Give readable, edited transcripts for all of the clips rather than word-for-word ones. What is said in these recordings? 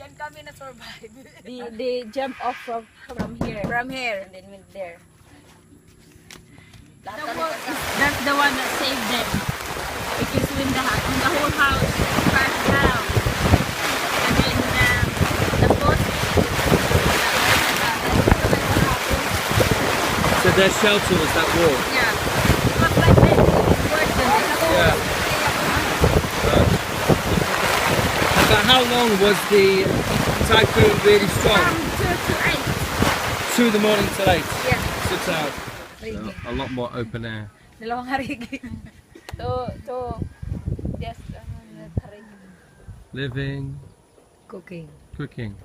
And kami na survive. They jump off from here. From here. And then went there. That's the one that saved them. Because when the whole house crashed down, and then the boat. So their shelter was that wall? Yeah. It was like this. Worse than this. Yeah. But how long was the typhoon really strong? From 2 to 8. 2 in the morning till 8? Yeah. 6 hours. So a lot more open air. Dalawang harigi. To just Living, Cooking. cooking.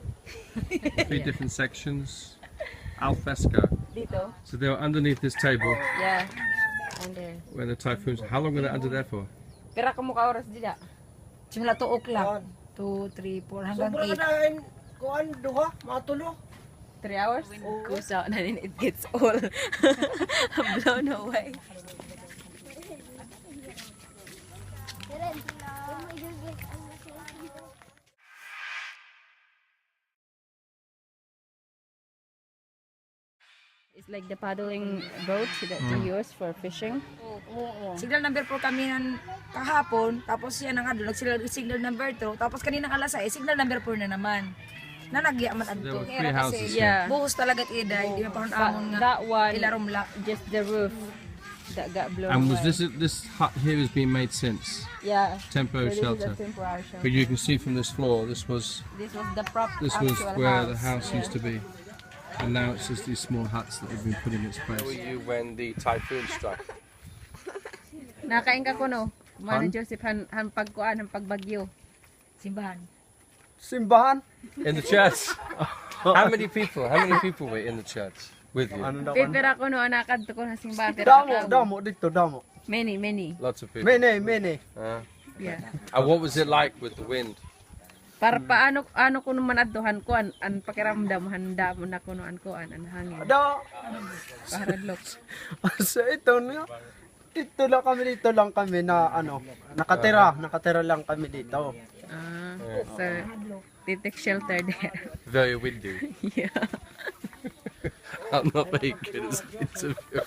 3 different sections. Al fresco. dito. So they were underneath this table Yeah. And there. when the typhoons. How long were they under there for? Pira ka mo ka oras dida? Simula 2 o'clock. 2, 3, 4 hanggang 8. Kuan duha, matulo. 3 hours? When it goes out and then it gets all blown away. It's like the paddling boat that they use for fishing. Signal number 4 kami ng kahapon, tapos yan ang ano, signal number 2, tapos kanina alas 6, signal number 4 na naman. Nanagya man There adto. were 3 houses here. Yeah. Buhos talaga iday, di pa amon nga. That one, Ilarom la. just the roof that got blown And was away. this hut here has been made since? Yeah. Temporary So this is shelter. a temporary shelter. But you can see from this floor, this was the prop actual where the house. house used to be. And now it's just these small huts that have been put in its place. Where were you when the typhoon struck? Nakain ka ko no. Mano Joseph han pagkuan han pagbagyo. Simbahan. Simbahan. In the church? How many people were in the church with you? Ano daw? Pipira ko no anakad to ko na simbahan pero Damo dito, damo. many. Lots of people. Mene. Yeah. And what was it like with the wind? Para paano ko naman adtuhan ko an pakiramdam handa mo na kuno an ko an hangin. Ada. Paradlok. So ito nga. Dito lang kami na ano, nakatira lang kami dito. So they take shelter there. Very windy. Yeah. I'm not very good at this interview.